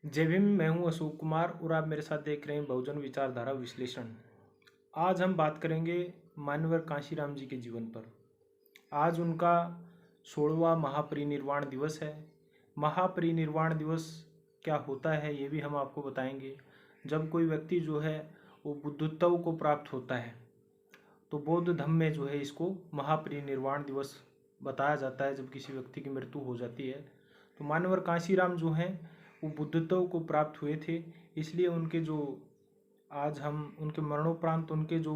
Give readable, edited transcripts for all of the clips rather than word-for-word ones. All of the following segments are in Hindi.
जय भीम। मैं हूं अशोक कुमार और आप मेरे साथ देख रहे हैं बहुजन विचारधारा विश्लेषण। आज हम बात करेंगे मान्यवर कांशीराम जी के जीवन पर। आज उनका 16वां महापरिनिर्वाण दिवस है। महापरिनिर्वाण दिवस क्या होता है ये भी हम आपको बताएंगे। जब कोई व्यक्ति जो है वो बुद्धत्व को प्राप्त होता है तो बौद्ध धर्म में जो है इसको महापरिनिर्वाण दिवस बताया जाता है। जब किसी व्यक्ति की मृत्यु हो जाती है तो मान्यवर कांशीराम जो हैं वो बुद्धत्व को प्राप्त हुए थे, इसलिए उनके जो आज हम उनके मरणोपरांत उनके जो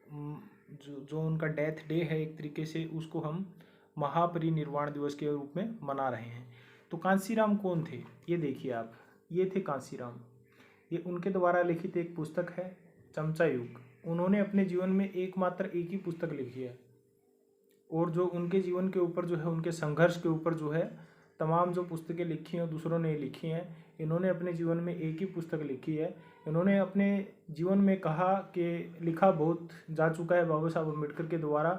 जो जो उनका डेथ डे है एक तरीके से उसको हम महापरिनिर्वाण दिवस के रूप में मना रहे हैं। तो कांशीराम कौन थे ये देखिए आप। ये थे कांशीराम। ये उनके द्वारा लिखित एक पुस्तक है चमचा युग। उन्होंने अपने जीवन में एकमात्र एक ही पुस्तक लिखी है और जो उनके जीवन के ऊपर जो है उनके संघर्ष के ऊपर जो है तमाम जो पुस्तकें लिखी हैं दूसरों ने लिखी हैं। इन्होंने अपने जीवन में एक ही पुस्तक लिखी है। इन्होंने अपने जीवन में कहा कि लिखा बहुत जा चुका है बाबा साहब अम्बेडकर के द्वारा,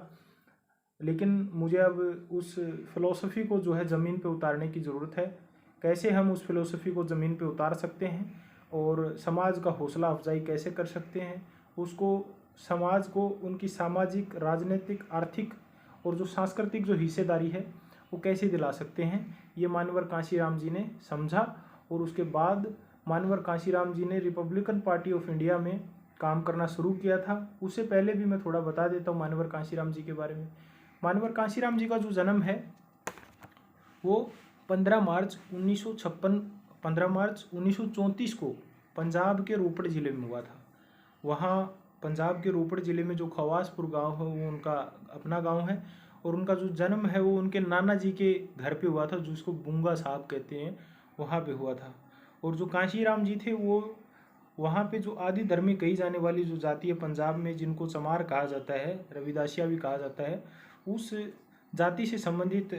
लेकिन मुझे अब उस फिलॉसफी को जो है ज़मीन पे उतारने की ज़रूरत है। कैसे हम उस फिलॉसफी को ज़मीन पे उतार सकते हैं और समाज का हौसला अफजाई कैसे कर सकते हैं, उसको समाज को उनकी सामाजिक राजनीतिक आर्थिक और जो सांस्कृतिक जो हिस्सेदारी है वो कैसे दिला सकते हैं, ये मान्यवर कांशीराम जी ने समझा। और उसके बाद मान्यवर कांशीराम जी ने रिपब्लिकन पार्टी ऑफ इंडिया में काम करना शुरू किया था। उससे पहले भी मैं थोड़ा बता देता हूँ मान्यवर कांशीराम जी के बारे में। मान्यवर कांशीराम जी का जो जन्म है वो 15 मार्च 1934 को पंजाब के रोपड़ ज़िले में हुआ था। वहाँ पंजाब के रोपड़ ज़िले में जो खवासपुर गांव है वो उनका अपना गांव है और उनका जो जन्म है वो उनके नाना जी के घर पे हुआ था, जिसको बूंगा साहब कहते हैं, वहाँ पे हुआ था। और जो कांशीराम जी थे वो वहाँ पे जो आदि धर्मी कही जाने वाली जो जाति है पंजाब में, जिनको चमार कहा जाता है, रविदासिया भी कहा जाता है, उस जाति से संबंधित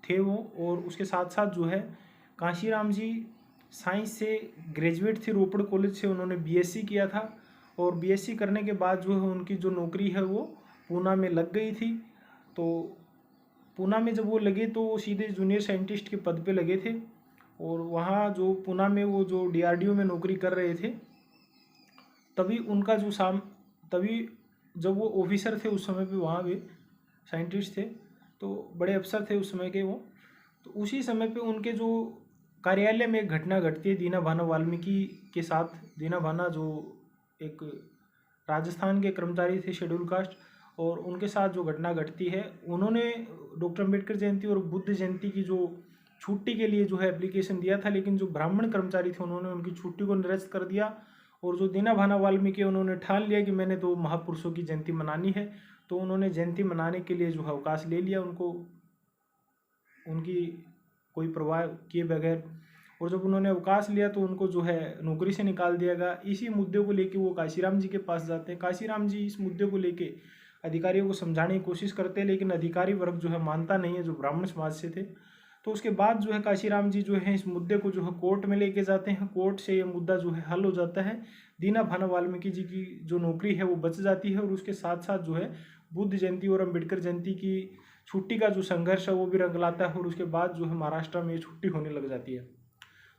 थे वो। और उसके साथ साथ जो है कांशीराम जी साइंस से ग्रेजुएट थे। रोपड़ कॉलेज से उन्होंने बीएससी किया था और बीएससी करने के बाद जो है उनकी जो नौकरी है वो पूना में लग गई थी। तो पूना में जब वो लगे तो वो सीधे जूनियर साइंटिस्ट के पद पे लगे थे और वहाँ जो पूना में वो जो डीआरडीओ में नौकरी कर रहे थे तभी उनका जो तभी जब वो ऑफिसर थे उस समय पे वहाँ पे साइंटिस्ट थे तो बड़े अफसर थे उस समय के वो। तो उसी समय पे उनके जो कार्यालय में एक घटना घटती है दीना भाना वाल्मीकि के साथ। दीना भाना जो एक राजस्थान के कर्मचारी थे शेड्यूल कास्ट, और उनके साथ जो घटना घटती है, उन्होंने डॉक्टर अम्बेडकर जयंती और बुद्ध जयंती की जो छुट्टी के लिए जो है एप्लीकेशन दिया था, लेकिन जो ब्राह्मण कर्मचारी थे उन्होंने उनकी छुट्टी को निरस्त कर दिया। और जो दीना भाना वाल्मीकि उन्होंने ठान लिया कि मैंने तो महापुरुषों की जयंती मनानी है, तो उन्होंने जयंती मनाने के लिए जो है अवकाश ले लिया, उनको उनकी कोई परवाह किए बगैर। और जब उन्होंने अवकाश लिया तो उनको जो है नौकरी से निकाल दिया गया। इसी मुद्दे को लेके वो कांशीराम जी के पास जाते हैं। कांशीराम जी इस मुद्दे को लेके अधिकारियों को समझाने की कोशिश करते हैं, लेकिन अधिकारी वर्ग जो है मानता नहीं है, जो ब्राह्मण समाज से थे। तो उसके बाद जो है कांशीराम जी जो है इस मुद्दे को जो है कोर्ट में लेके जाते हैं। कोर्ट से ये मुद्दा जो है हल हो जाता है। दीना भाना वाल्मीकि जी की जो नौकरी है वो बच जाती है और उसके साथ साथ जो है बुद्ध जयंती और अम्बेडकर जयंती की छुट्टी का जो संघर्ष है वो भी रंग लाता है और उसके बाद जो है महाराष्ट्र में छुट्टी होने लग जाती है।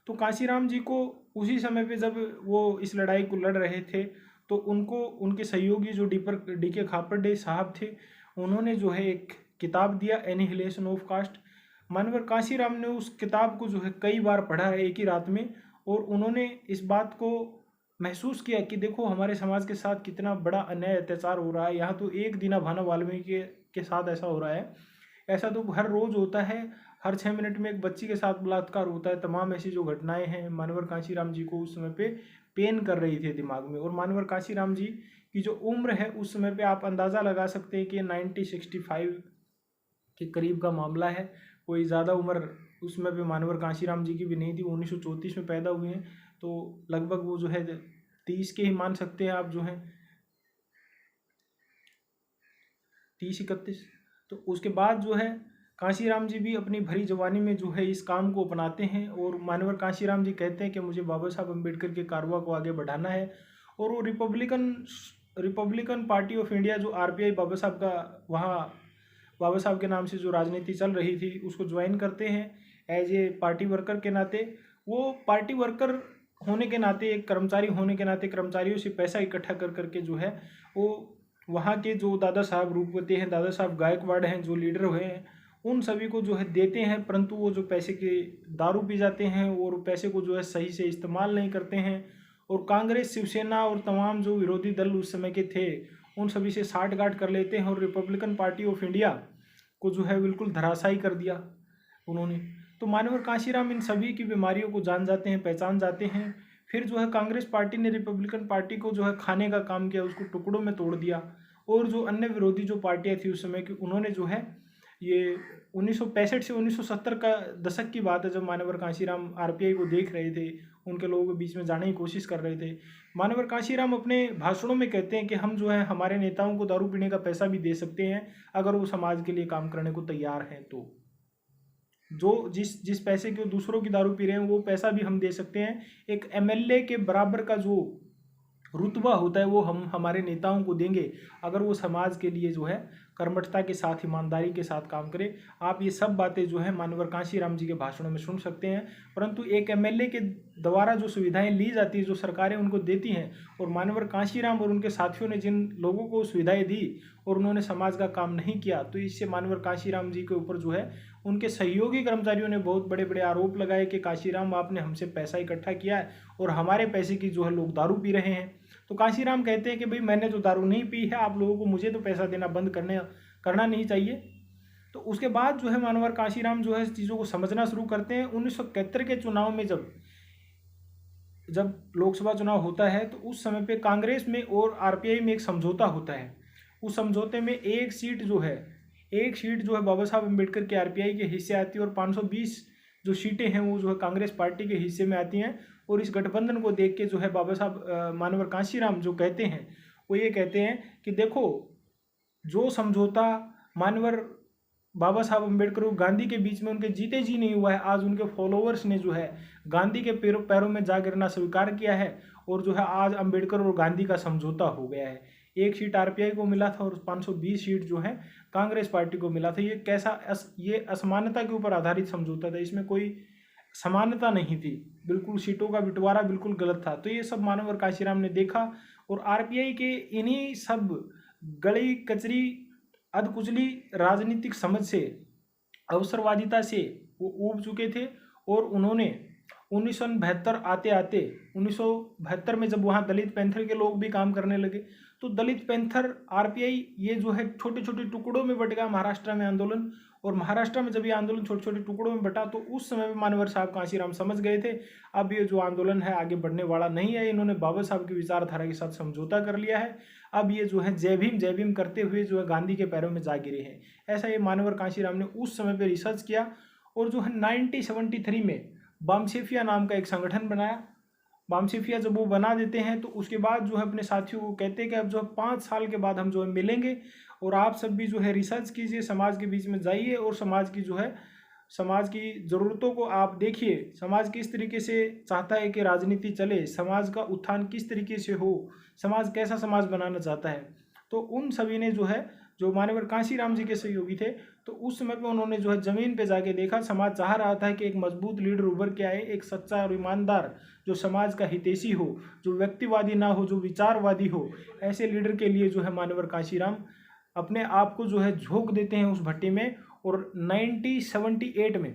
तो कांशीराम जी को उसी समय पे जब वो इस लड़ाई को लड़ रहे थे तो उनको उनके सहयोगी जो डी के खापर्डे साहब थे, उन्होंने जो है एक किताब दिया एनिहिलेशन ऑफ कास्ट। मानवर कांशीराम ने उस किताब को जो है कई बार पढ़ा है एक ही रात में, और उन्होंने इस बात को महसूस किया कि देखो हमारे समाज के साथ कितना बड़ा अन्याय अत्याचार हो रहा है। यहाँ तो एक दीना भाना वाल्मीकि के साथ ऐसा हो रहा है, ऐसा तो हर रोज़ होता है। हर 6 मिनट में एक बच्ची के साथ बलात्कार होता है। तमाम ऐसी जो घटनाएं हैं मानवर कांशीराम जी को उस समय पे पेन कर रही थी दिमाग में। और मानवर कांशीराम जी की जो उम्र है उस समय पे आप अंदाज़ा लगा सकते हैं कि 1965 के करीब का मामला है। कोई ज़्यादा उम्र उस समय पे मानवर कांशीराम जी की भी नहीं थी। 1934 में पैदा हुए हैं तो लगभग वो जो है 30 के ही मान सकते हैं आप, जो हैं 30-31। तो उसके बाद जो है कांशीराम जी भी अपनी भरी जवानी में जो है इस काम को अपनाते हैं और मानवर कांशीराम जी कहते हैं कि मुझे बाबा साहब अम्बेडकर के कारवा को आगे बढ़ाना है। और वो रिपब्लिकन पार्टी ऑफ इंडिया जो आरपीआई बाबा साहब का वहाँ बाबा साहब के नाम से जो राजनीति चल रही थी उसको ज्वाइन करते हैं। एज ए पार्टी वर्कर के नाते, वो पार्टी वर्कर होने के नाते, एक कर्मचारी होने के नाते कर्मचारियों से पैसा इकट्ठा कर करके जो है वो वहाँ के जो दादा साहब रूपवती हैं, दादा साहब गायकवाड़ हैं, जो लीडर हुए हैं, उन सभी को जो है देते हैं। परंतु वो जो पैसे के दारू पी जाते हैं और पैसे को जो है सही से इस्तेमाल नहीं करते हैं। और कांग्रेस, शिवसेना और तमाम जो विरोधी दल उस समय के थे, उन सभी से साठगांठ कर लेते हैं और रिपब्लिकन पार्टी ऑफ इंडिया को जो है बिल्कुल धराशायी कर दिया उन्होंने। तो मान्यवर कांशीराम इन सभी की बीमारियों को जान जाते हैं, पहचान जाते हैं। फिर जो है कांग्रेस पार्टी ने रिपब्लिकन पार्टी को जो है खाने का काम किया, उसको टुकड़ों में तोड़ दिया। और जो अन्य विरोधी जो पार्टियां थी उस समय की, उन्होंने जो है ये 1965 से 1970 का दशक की बात है, जब मान्यवर कांशीराम आरपीआई को देख रहे थे, उनके लोगों के बीच में जाने की कोशिश कर रहे थे। मान्यवर कांशीराम अपने भाषणों में कहते हैं कि हम जो है हमारे नेताओं को दारू पीने का पैसा भी दे सकते हैं अगर वो समाज के लिए काम करने को तैयार हैं। तो जो जिस पैसे के दूसरों की दारू पी रहे हैं वो पैसा भी हम दे सकते हैं। एक एमएलए के बराबर का जो रुतबा होता है वो हम हमारे नेताओं को देंगे अगर वो समाज के लिए जो है कर्मठता के साथ, ईमानदारी के साथ काम करे। आप ये सब बातें जो है मान्यवर कांशीराम जी के भाषणों में सुन सकते हैं। परंतु एक एमएलए के द्वारा जो सुविधाएं ली जाती है, जो सरकारें उनको देती हैं, और मान्यवर कांशीराम और उनके साथियों ने जिन लोगों को सुविधाएं दी और उन्होंने समाज का काम नहीं किया, तो इससे मान्यवर कांशीराम जी के ऊपर जो है उनके सहयोगी कर्मचारियों ने बहुत बड़े बड़े आरोप लगाए कि कांशीराम आपने हमसे पैसा इकट्ठा किया है और हमारे पैसे की जो है लोग दारू पी रहे हैं। तो कांशीराम कहते हैं कि भाई मैंने तो दारू नहीं पी है, आप लोगों को मुझे तो पैसा देना बंद करना नहीं चाहिए। तो उसके बाद जो है मान्यवर कांशीराम जो है इस चीज़ों को समझना शुरू करते हैं। 1971 के चुनाव में जब लोकसभा चुनाव होता है तो उस समय पे कांग्रेस में और आरपीआई में एक समझौता होता है। उस समझौते में एक सीट जो है बाबा साहब अम्बेडकर के आरपीआई के हिस्से आती है और 520 जो सीटें हैं वो जो है कांग्रेस पार्टी के हिस्से में आती हैं। और इस गठबंधन को देख के जो है बाबा साहब मान्यवर कांशीराम जो कहते हैं वो ये कहते हैं कि देखो, जो समझौता मान्यवर बाबा साहब अम्बेडकर और गांधी के बीच में उनके जीते जी नहीं हुआ है, आज उनके फॉलोअर्स ने जो है गांधी के पैरों में जा गिरना स्वीकार किया है और जो है आज अम्बेडकर और गांधी का समझौता हो गया है। एक सीट आरपीआई को मिला था और 520 सीट जो है कांग्रेस पार्टी को मिला था। ये असमानता के ऊपर आधारित समझौता था, इसमें कोई समानता नहीं थी, बिल्कुल सीटों का बंटवारा बिल्कुल गलत था। तो ये सब मान्यवर कांशीराम ने देखा और आरपीआई के इन्हीं सब गली कचरी अधकुचली राजनीतिक समझ से, अवसरवादिता से वो ऊब चुके थे। और उन्होंने 1972 आते आते 1972 में जब वहाँ दलित पैंथर के लोग भी काम करने लगे, तो दलित पैंथर आरपीआई ये जो है छोटे छोटे टुकड़ों में बट गया महाराष्ट्र में आंदोलन। और महाराष्ट्र में जब ये आंदोलन छोटे छोटे टुकड़ों में बटा तो उस समय में मान्यवर साहब कांशीराम समझ गए थे अब ये जो आंदोलन है आगे बढ़ने वाला नहीं है। इन्होंने बाबा साहब की विचारधारा के साथ समझौता कर लिया है, अब ये जो है जय भीम करते हुए जो है गांधी के पैरों में जा गिरे हैं। ऐसा ये मान्यवर कांशीराम ने उस समय पर रिसर्च किया और जो है 1973 में बामसेफिया नाम का एक संगठन बनाया। बामसेफिया जब वो बना देते हैं तो उसके बाद जो है अपने साथियों को कहते हैं कि अब जो है 5 साल के बाद हम जो है मिलेंगे और आप सब भी जो है रिसर्च कीजिए, समाज के बीच में जाइए और समाज की ज़रूरतों को आप देखिए, समाज किस तरीके से चाहता है कि राजनीति चले, समाज का उत्थान किस तरीके से हो, समाज कैसा समाज बनाना चाहता है। तो उन सभी ने जो मान्यवर कांशीराम जी के सहयोगी थे, तो उस समय पे उन्होंने जो है ज़मीन पे जाके देखा, समाज चाह रहा था कि एक मजबूत लीडर उभर के आए, एक सच्चा और ईमानदार जो समाज का हितैषी हो, जो व्यक्तिवादी ना हो, जो विचारवादी हो, ऐसे लीडर के लिए जो है मान्यवर कांशीराम अपने आप को जो है झोंक देते हैं उस भट्टी में। और 1978 में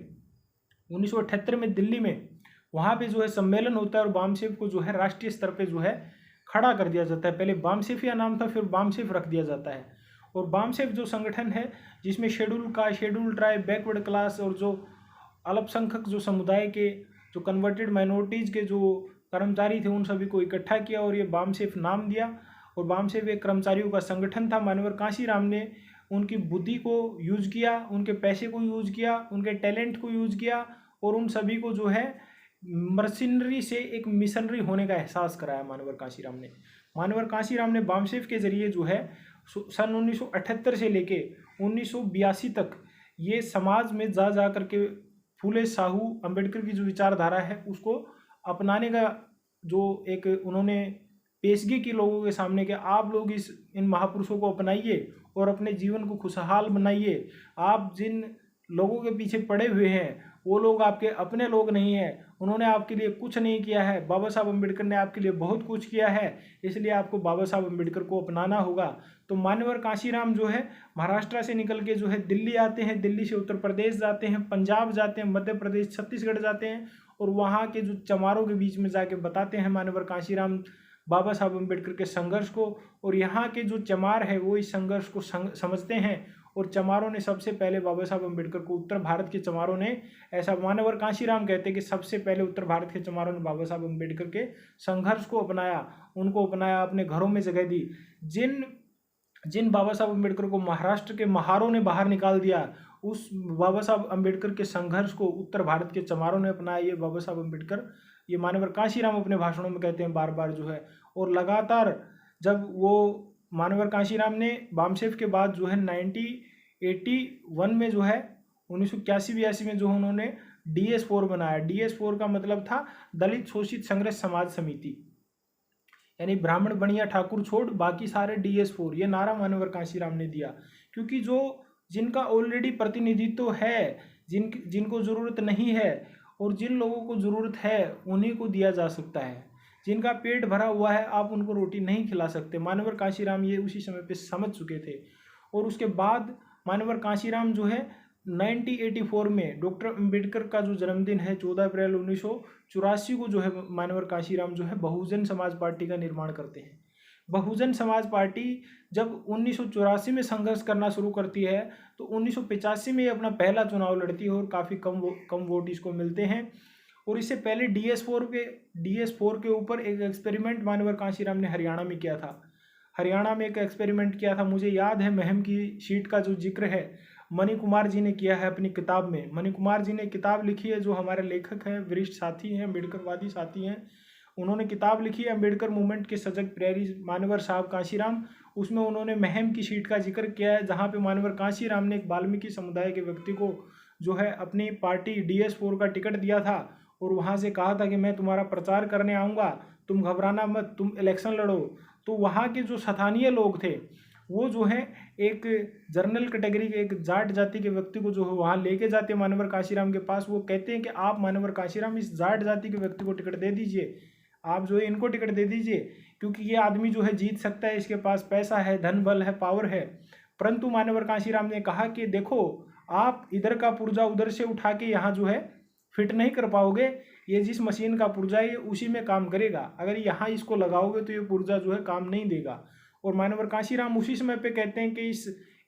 1978 में दिल्ली में वहाँ पे जो है सम्मेलन होता है और बामसेफ को जो है राष्ट्रीय स्तर पे जो है खड़ा कर दिया जाता है। पहले बामसेफिया नाम था, फिर बामसेफ रख दिया जाता है। और बामसेफ जो संगठन है जिसमें शेड्यूल ट्राइब, बैकवर्ड क्लास और जो अल्पसंख्यक जो समुदाय के जो कन्वर्टेड माइनॉरिटीज़ के जो कर्मचारी थे उन सभी को इकट्ठा किया और ये बामसेफ नाम दिया। और बामसेफ एक कर्मचारियों का संगठन था। मान्यवर कांशीराम ने उनकी बुद्धि को यूज किया, उनके पैसे को यूज किया, उनके टैलेंट को यूज किया और उन सभी को जो है मर्सिनरी से एक मिशनरी होने का एहसास कराया मान्यवर कांशीराम ने बामसेफ के जरिए जो है सन 1978 से लेके 1982 तक ये समाज में जा करके फूले साहू अम्बेडकर की जो विचारधारा है उसको अपनाने का जो एक उन्होंने पेशगी की लोगों के सामने कि आप लोग इन महापुरुषों को अपनाइए और अपने जीवन को खुशहाल बनाइए। आप जिन लोगों के पीछे पड़े हुए हैं वो लोग आपके अपने लोग नहीं हैं, उन्होंने आपके लिए कुछ नहीं किया है। बाबा साहब अम्बेडकर ने आपके लिए बहुत कुछ किया है, इसलिए आपको बाबा साहब अम्बेडकर को अपनाना होगा। तो मान्यवर कांशीराम जो है महाराष्ट्र से निकल के जो है दिल्ली आते हैं, दिल्ली से उत्तर प्रदेश जाते हैं, पंजाब जाते हैं, मध्य प्रदेश, छत्तीसगढ़ जाते हैं, और वहाँ के जो चमारों के बीच में जाके बताते हैं मान्यवर कांशीराम बाबा साहब अम्बेडकर के संघर्ष को। और यहाँ के जो चमार है वो इस संघर्ष को समझते हैं, और चमारों ने सबसे पहले बाबा साहब अम्बेडकर को, उत्तर भारत के चमारों ने, ऐसा मान्यवर कांशीराम कहते हैं कि सबसे पहले उत्तर भारत के चमारों ने बाबा साहब अम्बेडकर के संघर्ष को अपनाया, उनको अपनाया, अपने घरों में जगह दी। जिन बाबा साहब अम्बेडकर को महाराष्ट्र के महारों ने बाहर निकाल दिया, उस बाबा साहब अम्बेडकर के संघर्ष को उत्तर भारत के चमारों ने अपनाया। ये बाबा साहब अम्बेडकर, ये मान्यवर कांशीराम अपने भाषणों में कहते हैं बार बार जो है। और लगातार जब वो मान्यवर कांशीराम ने बामसेफ के बाद जो है 1981 में जो है 1981-82 में जो उन्होंने DS4 बनाया। DS4 का मतलब था दलित शोषित संघर्ष समाज समिति, यानी ब्राह्मण बनिया ठाकुर छोड़ बाकी सारे DS4, ये नारा मान्यवर कांशीराम ने दिया। क्योंकि जिनका ऑलरेडी प्रतिनिधित्व है, जिनको ज़रूरत नहीं है, और जिन लोगों को ज़रूरत है उन्हीं को दिया जा सकता है। जिनका पेट भरा हुआ है आप उनको रोटी नहीं खिला सकते। मान्यवर कांशीराम ये उसी समय पे समझ चुके थे। और उसके बाद मान्यवर कांशीराम जो है 1984 में डॉक्टर अम्बेडकर का जो जन्मदिन है 14 अप्रैल 1984 को जो है मान्यवर कांशीराम जो है बहुजन समाज पार्टी का निर्माण करते हैं। बहुजन समाज पार्टी जब 1984 में संघर्ष करना शुरू करती है तो 1985 में ये अपना पहला चुनाव लड़ती है और काफ़ी कम वोट इसको मिलते हैं। और इससे पहले DS4 के ऊपर एक एक्सपेरिमेंट मान्यवर कांशीराम ने हरियाणा में किया था। हरियाणा में एक एक्सपेरिमेंट किया था, मुझे याद है, महम की सीट का जो जिक्र है मणि कुमार जी ने किया है अपनी किताब में। मणि कुमार जी ने किताब लिखी है, जो हमारे लेखक हैं, वरिष्ठ साथी हैं, अम्बेडकरवादी साथी हैं, उन्होंने किताब लिखी है अम्बेडकर मूवमेंट के सजग प्रहरी मान्यवर साहब कांशीराम। उसमें उन्होंने महम की सीट का जिक्र किया है, जहाँ पे मान्यवर कांशीराम ने एक वाल्मीकि समुदाय के व्यक्ति को जो है अपनी पार्टी DS4 का टिकट दिया था, और वहाँ से कहा था कि मैं तुम्हारा प्रचार करने आऊँगा, तुम घबराना मत, तुम इलेक्शन लड़ो। तो वहाँ के जो स्थानीय लोग थे वो जो है एक जर्नल कैटेगरी के, एक जाट जाति के व्यक्ति को जो है वहाँ लेके जाते हैं मान्यवर कांशीराम के पास। वो कहते हैं कि आप मान्यवर कांशीराम इस जाट जाति के व्यक्ति को टिकट दे दीजिए, आप जो है इनको टिकट दे दीजिए, क्योंकि ये आदमी जो है जीत सकता है, इसके पास पैसा है, धन बल है, पावर है। परंतु मान्यवर कांशीराम ने कहा कि देखो, आप इधर का पुर्जा उधर से उठा के यहाँ जो है फिट नहीं कर पाओगे, ये जिस मशीन का पुर्जा है उसी में काम करेगा, अगर यहाँ इसको लगाओगे तो ये पुर्जा जो है काम नहीं देगा। और मान्यवर कांशीराम उसी समय पे कहते हैं कि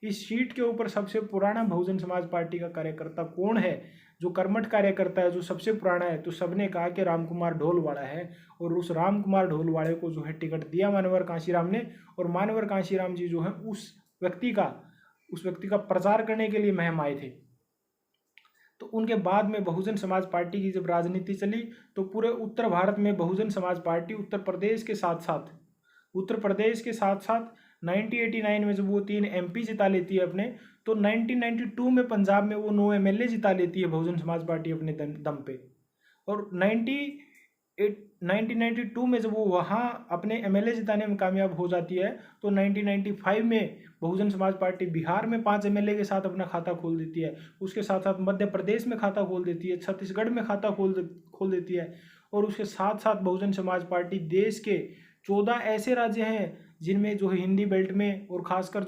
इस सीट के ऊपर सबसे पुराना बहुजन समाज पार्टी का कार्यकर्ता कौन है, जो कर्मठ कार्यकर्ता है, जो सबसे पुराना है। तो सबने कहा कि राम कुमार ढोलवाड़ा है, और उस राम कुमार ढोलवाड़े को जो है टिकट दिया मान्यवर कांशीराम ने। और मान्यवर कांशीराम जी जो है उस व्यक्ति का प्रचार करने के लिए महम आए थे। तो उनके बाद में बहुजन समाज पार्टी की जब राजनीति चली तो पूरे उत्तर भारत में बहुजन समाज पार्टी उत्तर प्रदेश के साथ साथ 1989 में जब वो 3 MP जिता लेती है अपने, तो 1992 में पंजाब में वो 9 MLA जिता लेती है बहुजन समाज पार्टी अपने दम पे। और 1992 में जब वो वहाँ अपने MLA जिताने में कामयाब हो जाती है तो 1995 में बहुजन समाज पार्टी बिहार में 5 MLA के साथ अपना खाता खोल देती है। उसके साथ साथ मध्य प्रदेश में खाता खोल देती है, छत्तीसगढ़ में खाता खोल देती है। और उसके साथ साथ बहुजन समाज पार्टी देश के 14 ऐसे राज्य हैं जिनमें जो है हिंदी बेल्ट में, और खासकर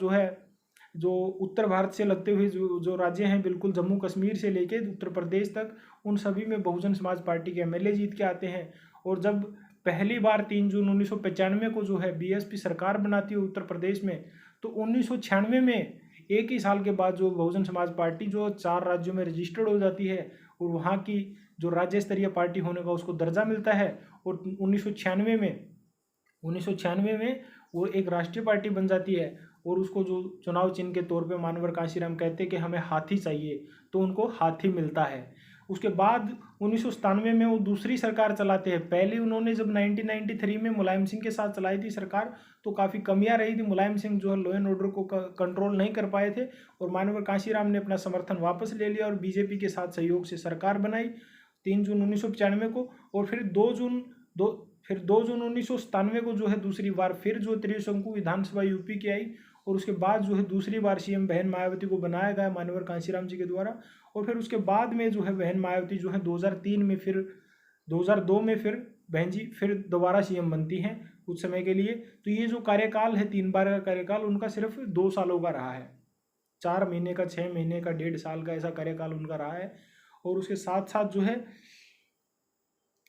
जो उत्तर भारत से लगते हुए जो राज्य हैं, बिल्कुल जम्मू कश्मीर से लेके उत्तर प्रदेश तक, उन सभी में बहुजन समाज पार्टी के MLA जीत के आते हैं। और जब पहली बार 3 जून 1995 को जो है BSP सरकार बनाती है उत्तर प्रदेश में, तो 1996 में एक ही साल के बाद जो बहुजन समाज पार्टी जो 4 राज्यों में रजिस्टर्ड हो जाती है, और वहाँ की जो राज्य स्तरीय पार्टी होने का उसको दर्जा मिलता है। और 1996 में वो एक राष्ट्रीय पार्टी बन जाती है। और उसको जो चुनाव चिन्ह के तौर पे मान्यवर कांशीराम कहते हैं कि हमें हाथी चाहिए, तो उनको हाथी मिलता है। उसके बाद 1997 में वो दूसरी सरकार चलाते हैं। पहले उन्होंने जब 1993 में मुलायम सिंह के साथ चलाई थी सरकार, तो काफ़ी कमियां रही थी। मुलायम सिंह जो है लॉ एंड ऑर्डर को कंट्रोल नहीं कर पाए थे, और मान्यवर कांशीराम ने अपना समर्थन वापस ले लिया और BJP के साथ सहयोग से सरकार बनाई 3 जून 1995 को। और फिर 2 जून 1997 को जो है दूसरी बार फिर जो त्रिशंकु विधानसभा UP की आई, और उसके बाद जो है दूसरी बार CM बहन मायावती को बनाया गया मान्यवर कांशीराम जी के द्वारा। और फिर उसके बाद में जो है बहन मायावती जो है 2003 में फिर 2002 में फिर बहन जी फिर दोबारा सीएम बनती हैं कुछ समय के लिए। तो ये जो कार्यकाल है 3 बार का कार्यकाल उनका सिर्फ 2 सालों का रहा है, 4 महीने का, 6 महीने का, 1.5 साल का ऐसा कार्यकाल उनका रहा है। और उसके साथ साथ जो है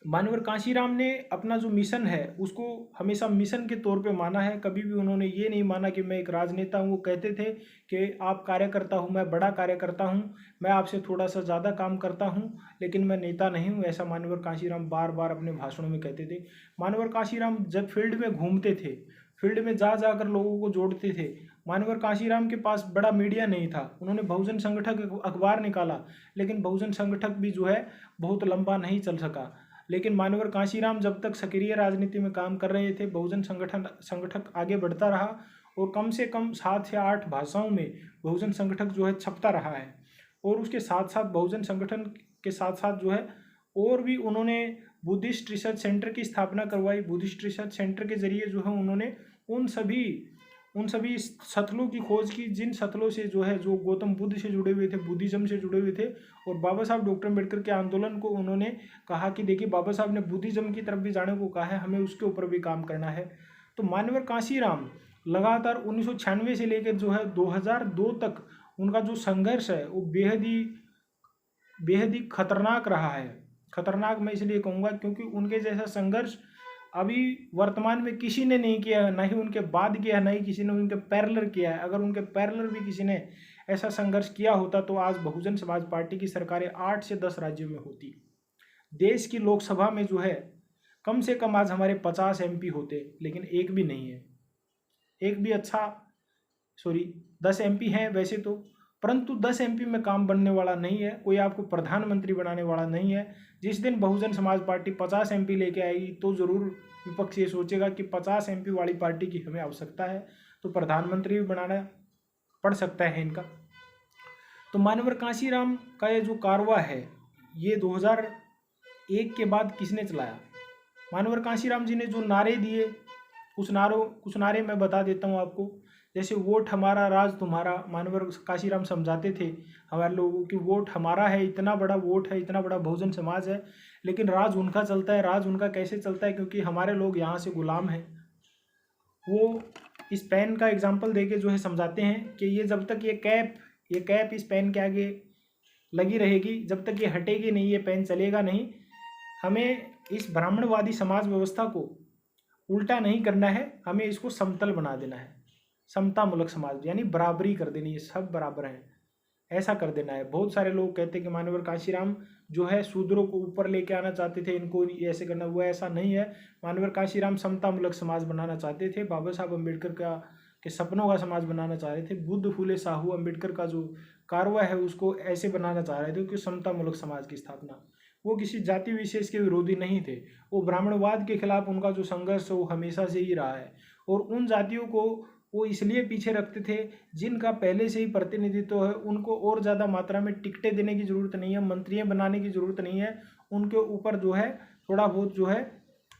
मानवर कांशीराम ने अपना जो मिशन है उसको हमेशा मिशन के तौर पे माना है। कभी भी उन्होंने ये नहीं माना कि मैं एक राजनेता हूँ। वो कहते थे कि आप कार्यकर्ता हूँ, मैं बड़ा कार्यकर्ता हूँ, मैं आपसे थोड़ा सा ज़्यादा काम करता हूँ, लेकिन मैं नेता नहीं हूँ। ऐसा मानवर कांशीराम बार बार अपने भाषणों में कहते थे। मानवर कांशीराम जब फील्ड में घूमते थे, फील्ड में जा जाकर लोगों को जोड़ते थे। मानवर कांशीराम के पास बड़ा मीडिया नहीं था। उन्होंने बहुजन संगठक अखबार निकाला, लेकिन बहुजन संगठक भी जो है बहुत लंबा नहीं चल सका। लेकिन मानवर कांशीराम जब तक सक्रिय राजनीति में काम कर रहे थे, बहुजन संगठक आगे बढ़ता रहा और कम से कम 7 या 8 भाषाओं में बहुजन संगठक जो है छपता रहा है। और उसके साथ साथ बहुजन संगठन के साथ साथ जो है और भी उन्होंने बुद्धिस्ट रिसर्च सेंटर की स्थापना करवाई। बुद्धिस्ट रिसर्च सेंटर के जरिए जो है उन्होंने उन सभी सथलों की खोज की जिन सथलों से जो है जो गौतम बुद्ध से जुड़े हुए थे, बुद्धिज्म से जुड़े हुए थे। और बाबा साहब डॉक्टर अम्बेडकर के आंदोलन को उन्होंने कहा कि देखिए बाबा साहब ने बुद्धिज्म की तरफ भी जाने को कहा है, हमें उसके ऊपर भी काम करना है। तो मानवर कांशीराम लगातार 1996 से लेकर जो है 2002 तक उनका जो संघर्ष है वो बेहद ही खतरनाक रहा है। खतरनाक मैं इसलिए कहूँगा क्योंकि उनके जैसा संघर्ष अभी वर्तमान में किसी ने नहीं किया है, ना ही उनके बाद किया है, ना ही किसी ने उनके पैरेलल किया है। अगर उनके पैरेलल भी किसी ने ऐसा संघर्ष किया होता तो आज बहुजन समाज पार्टी की सरकारें 8 से 10 राज्यों में होती। देश की लोकसभा में जो है कम से कम आज हमारे 50 MP होते, लेकिन एक भी नहीं है। एक भी 10 MP हैं वैसे तो, परंतु 10 MP में काम बनने वाला नहीं है। कोई आपको प्रधानमंत्री बनाने वाला नहीं है। जिस दिन बहुजन समाज पार्टी 50 MP लेके आएगी तो ज़रूर विपक्ष ये सोचेगा कि 50 MP वाली पार्टी की हमें आवश्यकता है, तो प्रधानमंत्री भी बनाना पड़ सकता है इनका। तो मानवर कांशीराम का ये जो कारवा है ये 2001 के बाद किसने चलाया? मानवर कांशीराम जी ने जो नारे दिए कुछ नारे मैं बता देता हूँ आपको। जैसे वोट हमारा राज तुम्हारा, मानवर कांशीराम समझाते थे हमारे लोगों की वोट हमारा है, इतना बड़ा वोट है, इतना बड़ा बहुजन समाज है, लेकिन राज उनका चलता है। राज उनका कैसे चलता है? क्योंकि हमारे लोग यहाँ से गुलाम हैं। वो इस पेन का एग्जाम्पल देके जो है समझाते हैं कि ये जब तक ये कैप इस पेन के आगे लगी रहेगी, जब तक ये हटेगी नहीं, ये पेन चलेगा नहीं। हमें इस ब्राह्मणवादी समाज व्यवस्था को उल्टा नहीं करना है, हमें इसको समतल बना देना है। समतामूलक समाज यानी बराबरी कर देनी है, सब बराबर हैं ऐसा कर देना है। बहुत सारे लोग कहते हैं कि मानवर कांशीराम जो है शूद्रों को ऊपर लेके आना चाहते थे, इनको ऐसे करना, वो ऐसा नहीं है। मानवर कांशीराम समतामूलक समाज बनाना चाहते थे। बाबा साहब अम्बेडकर के सपनों का समाज बनाना चाह रहे थे। बुद्ध फूले साहू अम्बेडकर का जो कारवा है उसको ऐसे बनाना चाह रहे थे कि समतामूलक समाज की स्थापना। वो किसी जाति विशेष के विरोधी नहीं थे। वो ब्राह्मणवाद के खिलाफ उनका जो संघर्ष है वो हमेशा से ही रहा है। और उन जातियों को वो इसलिए पीछे रखते थे जिनका पहले से ही प्रतिनिधित्व है, उनको और ज़्यादा मात्रा में टिकटें देने की ज़रूरत नहीं है, मंत्रियाँ बनाने की ज़रूरत नहीं है। उनके ऊपर जो है थोड़ा बहुत जो है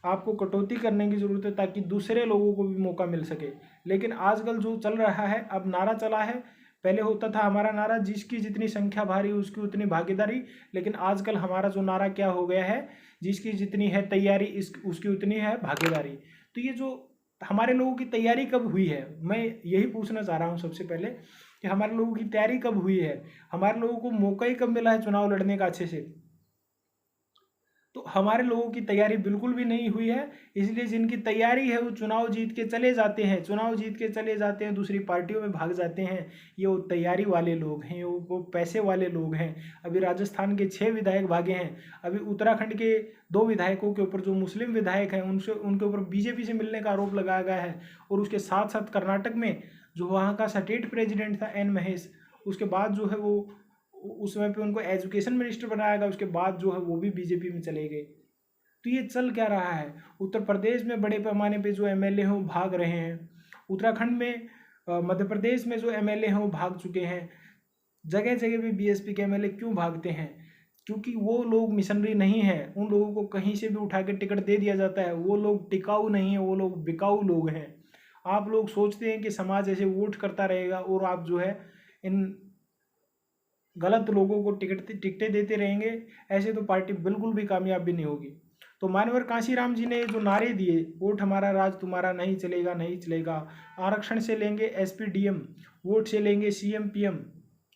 आपको कटौती करने की ज़रूरत है ताकि दूसरे लोगों को भी मौका मिल सके। लेकिन आजकल जो चल रहा है, अब नारा चला है, पहले होता था हमारा नारा जिसकी जितनी संख्या भारी उसकी उतनी भागीदारी, लेकिन आजकल हमारा जो नारा क्या हो गया है, जिसकी जितनी है तैयारी उसकी उतनी है भागीदारी। तो ये जो हमारे लोगों की तैयारी कब हुई है, मैं यही पूछना चाह रहा हूँ सबसे पहले कि हमारे लोगों की तैयारी कब हुई है, हमारे लोगों को मौका ही कब मिला है चुनाव लड़ने का अच्छे से? तो हमारे लोगों की तैयारी बिल्कुल भी नहीं हुई है। इसलिए जिनकी तैयारी है वो चुनाव जीत के चले जाते हैं, दूसरी पार्टियों में भाग जाते हैं। ये वो तैयारी वाले लोग हैं, वो पैसे वाले लोग हैं। अभी राजस्थान के 6 विधायक भागे हैं। अभी उत्तराखंड के 2 विधायकों के ऊपर जो मुस्लिम विधायक हैं उनके ऊपर बीजेपी से मिलने का आरोप लगाया गया है। और उसके साथ साथ कर्नाटक में जो वहाँ का स्टेट प्रेजिडेंट था एन महेश, उसके बाद जो है वो उस समय पे उनको एजुकेशन मिनिस्टर बनाया गया, उसके बाद जो है वो भी बीजेपी में चले गए। तो ये चल क्या रहा है? उत्तर प्रदेश में बड़े पैमाने पे जो एमएलए हैं वो भाग रहे हैं। उत्तराखंड में, मध्य प्रदेश में जो एमएलए हैं वो भाग चुके हैं। जगह जगह भी बीएसपी के एमएलए क्यों भागते हैं? क्योंकि वो लोग मिशनरी नहीं हैं। उन लोगों को कहीं से भी उठा के टिकट दे दिया जाता है। वो लोग टिकाऊ नहीं है, वो लोग बिकाऊ लोग हैं। आप लोग सोचते हैं कि समाज ऐसे वोट करता रहेगा और आप जो है इन गलत लोगों को टिकटें देते रहेंगे, ऐसे तो पार्टी बिल्कुल भी कामयाब भी नहीं होगी। तो मानवर कांशीराम जी ने जो नारे दिए, वोट हमारा राज तुम्हारा नहीं चलेगा नहीं चलेगा, आरक्षण से लेंगे एसपी डीएम, वोट से लेंगे सीएम पीएम,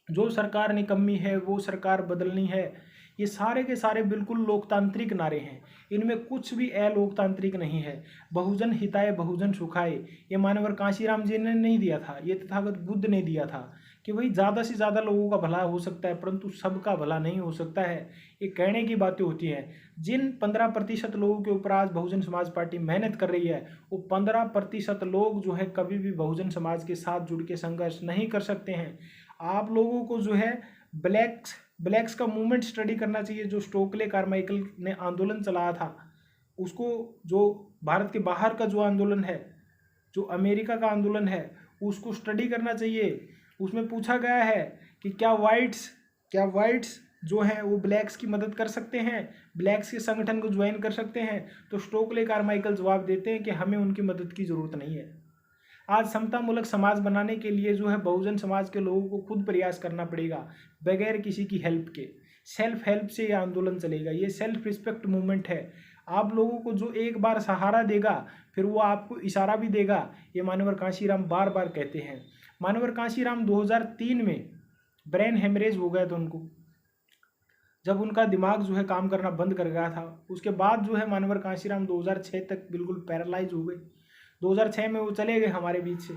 जो सरकार निकम्मी है वो सरकार बदलनी है, ये सारे के सारे बिल्कुल लोकतांत्रिक नारे हैं। इनमें कुछ भी अलोकतांत्रिक नहीं है। बहुजन हिताय बहुजन सुखाय ये मानवर कांशीराम जी ने नहीं दिया था, ये तथागत बुद्ध ने दिया था कि भाई ज़्यादा से ज़्यादा लोगों का भला हो सकता है, परंतु सबका भला नहीं हो सकता है। ये कहने की बातें होती हैं। जिन 15% लोगों के ऊपर आज बहुजन समाज पार्टी मेहनत कर रही है, वो 15% लोग जो है कभी भी बहुजन समाज के साथ जुड़ के संघर्ष नहीं कर सकते हैं। आप लोगों को जो है ब्लैक्स का मूवमेंट स्टडी करना चाहिए, जो स्टोकले कार्माइकल ने आंदोलन चलाया था उसको, जो भारत के बाहर का जो आंदोलन है, जो अमेरिका का आंदोलन है, उसको स्टडी करना चाहिए। उसमें पूछा गया है कि क्या वाइट्स जो हैं वो ब्लैक्स की मदद कर सकते हैं, ब्लैक्स के संगठन को ज्वाइन कर सकते हैं। तो स्टोकले कार्माइकल जवाब देते हैं कि हमें उनकी मदद की ज़रूरत नहीं है। आज समतामूलक समाज बनाने के लिए जो है बहुजन समाज के लोगों को खुद प्रयास करना पड़ेगा, बगैर किसी की हेल्प के। सेल्फ हेल्प से ये आंदोलन चलेगा। ये सेल्फ रिस्पेक्ट मूवमेंट है। आप लोगों को जो एक बार सहारा देगा फिर वो आपको इशारा भी देगा, ये मानवर कांशीराम बार बार कहते हैं। मानवर कांशीराम 2003 में ब्रेन हेमरेज हो गया था उनको, जब उनका दिमाग जो है काम करना बंद कर गया था। उसके बाद जो है मानवर कांशीराम 2006 तक बिल्कुल पैरालाइज हो गए। 2006 में वो चले गए हमारे बीच से,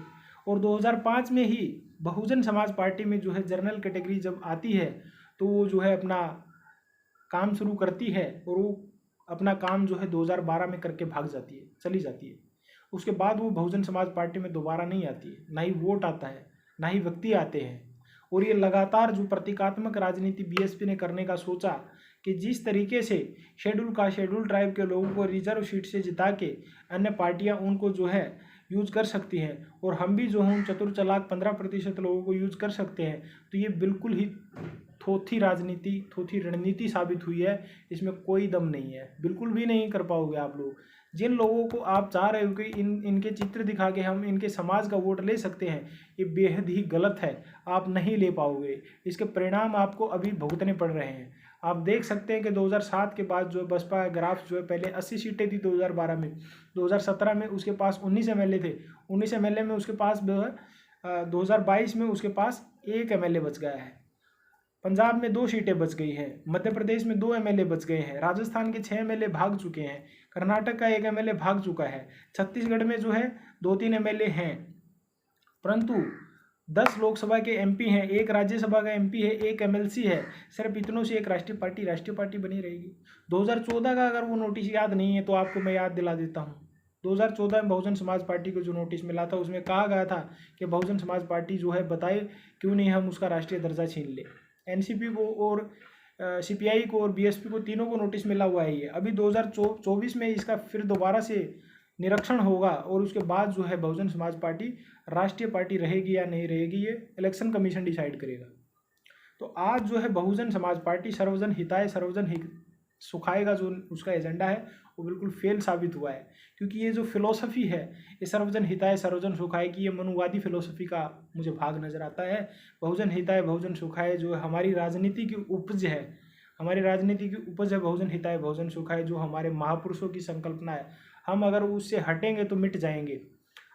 और 2005 में ही बहुजन समाज पार्टी में जो है जनरल कैटेगरी जब आती है तो वो जो है अपना काम शुरू करती है, और वो अपना काम जो है 2012 में करके भाग जाती है, चली जाती है। उसके बाद वो बहुजन समाज पार्टी में दोबारा नहीं आती है, ना ही वोट आता है, ना ही व्यक्ति आते हैं। और ये लगातार जो प्रतीकात्मक राजनीति बीएसपी ने करने का सोचा कि जिस तरीके से शेड्यूल ट्राइब के लोगों को रिजर्व सीट से जिता के अन्य पार्टियां उनको जो है यूज कर सकती हैं, और हम भी जो हम चतुर चालाक 15% लोगों को यूज कर सकते हैं, तो ये बिल्कुल ही थोथी रणनीति साबित हुई है। इसमें कोई दम नहीं है, बिल्कुल भी नहीं कर पाओगे आप लोग। जिन लोगों को आप चाह रहे हो कि इनके चित्र दिखा के हम इनके समाज का वोट ले सकते हैं, ये बेहद ही गलत है। आप नहीं ले पाओगे। इसके परिणाम आपको अभी भुगतने पड़ रहे हैं। आप देख सकते हैं कि 2007 के बाद जो बसपा ग्राफ जो है, पहले 80 सीटें थी 2012 में, 2017 में उसके पास 19 एमएलए थे। 19 एमएलए में उसके पास 2022 में उसके पास 1 एमएलए बच गया है। पंजाब में 2 सीटें बच गई हैं, मध्य प्रदेश में 2 एमएलए बच गए हैं, राजस्थान के 6 एमएलए भाग चुके हैं, कर्नाटक का 1 एमएलए भाग चुका है, छत्तीसगढ़ में जो है 2-3 एमएलए हैं, परंतु 10 लोकसभा के एमपी हैं, 1 राज्यसभा का एमपी है, 1 एमएलसी है। सिर्फ इतनों से एक राष्ट्रीय पार्टी बनी रहेगी। 2014 का अगर वो नोटिस याद नहीं है तो आपको मैं याद दिला देता हूँ। 2014 में बहुजन समाज पार्टी को जो नोटिस मिला था उसमें कहा गया था कि बहुजन समाज पार्टी जो है बताए क्यों नहीं हम उसका राष्ट्रीय दर्जा छीन ले। एनसीपी को और सीपीआई को और बीएसपी को, तीनों को नोटिस मिला हुआ है। ये अभी 2024 में इसका फिर दोबारा से निरीक्षण होगा, और उसके बाद जो है बहुजन समाज पार्टी राष्ट्रीय पार्टी रहेगी या नहीं रहेगी ये इलेक्शन कमीशन डिसाइड करेगा। तो आज जो है बहुजन समाज पार्टी सर्वजन हिताय सर्वजन सुखाय का जो उसका एजेंडा है वो बिल्कुल फेल साबित हुआ है, क्योंकि ये जो फिलोसफी है ये सर्वजन हिताय सर्वजन सुखाय की, ये मनुवादी फिलोसफी का मुझे भाग नज़र आता है। बहुजन हिताय बहुजन सुखाय जो हमारी राजनीति की उपज है, बहुजन हिताय बहुजन सुखाय, जो हमारे महापुरुषों की संकल्पना है। हम अगर उससे हटेंगे तो मिट जाएंगे।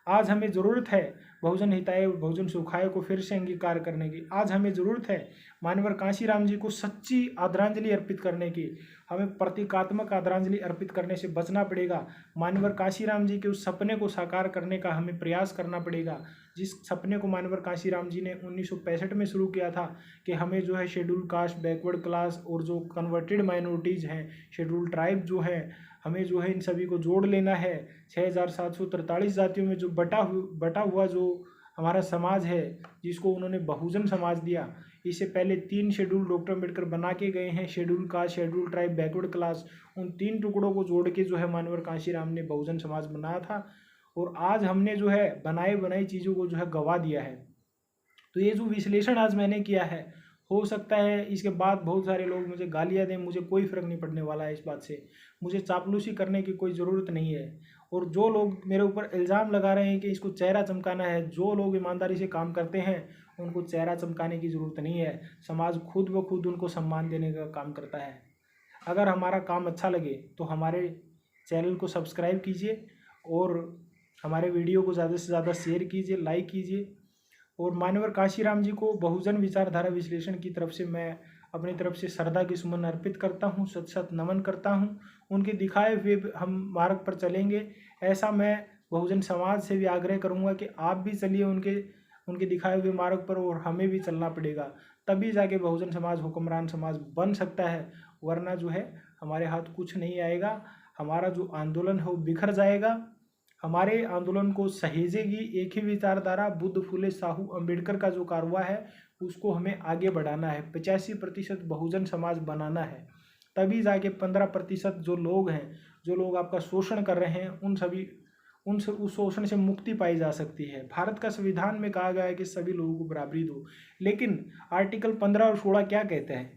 आज हमें ज़रूरत है बहुजन हिताय बहुजन सुखाय को फिर से अंगीकार करने की। आज हमें ज़रूरत है मानवर कांशीराम जी को सच्ची आदरांजलि अर्पित करने की। हमें प्रतीकात्मक आदरांजलि अर्पित करने से बचना पड़ेगा। मानवर कांशीराम जी के उस सपने को साकार करने का हमें प्रयास करना पड़ेगा, जिस सपने को मानवर कांशीराम जी ने 1965 में शुरू किया था कि हमें जो है शेड्यूल कास्ट, बैकवर्ड क्लास और जो कन्वर्टेड माइनॉरिटीज़ हैं, शेड्यूल ट्राइब जो हैं, हमें जो है इन सभी को जोड़ लेना है। 6743 जातियों में जो बटा हुआ जो हमारा समाज है, जिसको उन्होंने बहुजन समाज दिया, इससे पहले 3 शेड्यूल डॉक्टर अम्बेडकर बना के गए हैं, schedule caste, schedule tribe, backward class. उन 3 टुकड़ों को जोड़ के जो है मानवर कांशीराम ने बहुजन समाज बनाया था, और आज हमने जो है बनाई चीज़ों को जो है गवा दिया है। तो ये जो विश्लेषण आज मैंने किया है, हो सकता है इसके बाद बहुत सारे लोग मुझे गालियाँ दें, मुझे कोई फ़र्क नहीं पड़ने वाला है इस बात से। मुझे चापलूसी करने की कोई ज़रूरत नहीं है। और जो लोग मेरे ऊपर इल्ज़ाम लगा रहे हैं कि इसको चेहरा चमकाना है, जो लोग ईमानदारी से काम करते हैं उनको चेहरा चमकाने की ज़रूरत नहीं है। समाज खुद ब खुद उनको सम्मान देने का काम करता है। अगर हमारा काम अच्छा लगे तो हमारे चैनल को सब्सक्राइब कीजिए और हमारे वीडियो को ज़्यादा से ज़्यादा शेयर कीजिए, लाइक कीजिए। और मान्यवर काशीराम जी को बहुजन विचारधारा विश्लेषण की तरफ से मैं अपनी तरफ से श्रद्धा की सुमन अर्पित करता हूँ, सत सत नमन करता हूँ। उनके दिखाए हुए हम मार्ग पर चलेंगे, ऐसा मैं बहुजन समाज से भी आग्रह करूँगा कि आप भी चलिए उनके दिखाए हुए मार्ग पर, और हमें भी चलना पड़ेगा, तभी जाके बहुजन समाज हुक्मरान समाज बन सकता है। वरना जो है हमारे हाथ कुछ नहीं आएगा। हमारा जो आंदोलन है वो बिखर जाएगा। हमारे आंदोलन को सहेजेगी एक ही विचारधारा, बुद्ध, फुले, साहू, अंबेडकर का जो कारवा है उसको हमें आगे बढ़ाना है। 85% बहुजन समाज बनाना है, तभी जाके 15% जो लोग हैं, जो लोग आपका शोषण कर रहे हैं, उस शोषण से मुक्ति पाई जा सकती है। भारत का संविधान में कहा गया है कि सभी लोगों को बराबरी दो, लेकिन आर्टिकल 15 और 16 क्या कहते हैं?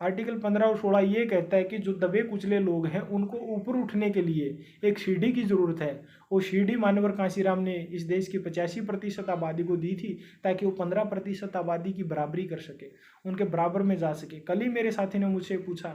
आर्टिकल 15 और 16 ये कहता है कि जो दबे कुचले लोग हैं उनको ऊपर उठने के लिए एक सीढ़ी की ज़रूरत है। वो सीढ़ी मान्यवर कांशीराम ने इस देश की 85% आबादी को दी थी, ताकि वो 15% आबादी की बराबरी कर सके, उनके बराबर में जा सके। कल ही मेरे साथी ने मुझसे पूछा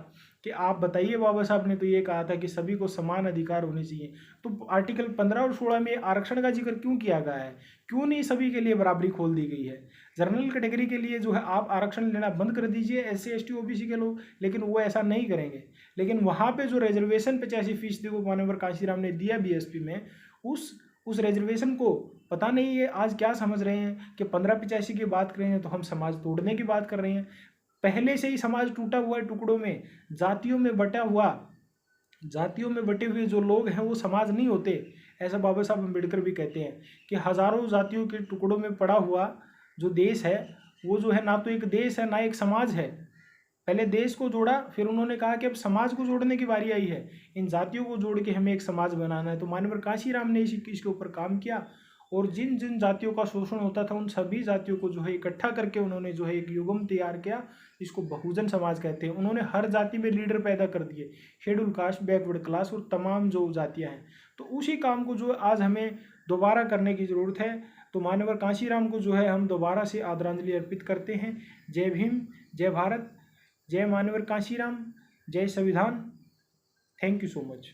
कि आप बताइए, बाबा साहब ने तो ये कहा था कि सभी को समान अधिकार होने चाहिए, तो आर्टिकल 15 और 16 में आरक्षण का जिक्र क्यों किया गया है? क्यों नहीं सभी के लिए बराबरी खोल दी गई है? जनरल कैटेगरी के लिए जो है आप आरक्षण लेना बंद कर दीजिए, SC ST OBC के लोग, लेकिन वो ऐसा नहीं करेंगे। लेकिन वहाँ पे जो रिजर्वेशन 85% को मान्यवर कांशीराम ने दिया BSP में, उस रिजर्वेशन को पता नहीं है आज क्या समझ रहे हैं कि 15-85 की बात कर रहे हैं तो हम समाज तोड़ने की बात कर रहे हैं। पहले से ही समाज टूटा हुआ है टुकड़ों में, जातियों में बटे हुए जो लोग हैं वो समाज नहीं होते। ऐसा बाबा साहब अम्बेडकर भी कहते हैं कि हजारों जातियों के टुकड़ों में पड़ा हुआ जो देश है वो जो है ना तो एक देश है ना एक समाज है। पहले देश को जोड़ा, फिर उन्होंने कहा कि अब समाज को जोड़ने की बारी आई है, इन जातियों को जोड़ के हमें एक समाज बनाना है। तो मान्यवर कांशीराम ने इसके ऊपर काम किया, और जिन जिन जातियों का शोषण होता था उन सभी जातियों को जो है इकट्ठा करके उन्होंने जो है एक युगम तैयार किया, इसको बहुजन समाज कहते हैं। उन्होंने हर जाति में लीडर पैदा कर दिए, शेड्यूल कास्ट, बैकवर्ड क्लास और तमाम जो जातियाँ हैं। तो उसी काम को जो आज हमें दोबारा करने की ज़रूरत है। तो मान्यवर कांशीराम को जो है हम दोबारा से आदरांजलि अर्पित करते हैं। जय भीम, जय भारत, जय मान्यवर कांशीराम, जय संविधान। Thank you so much.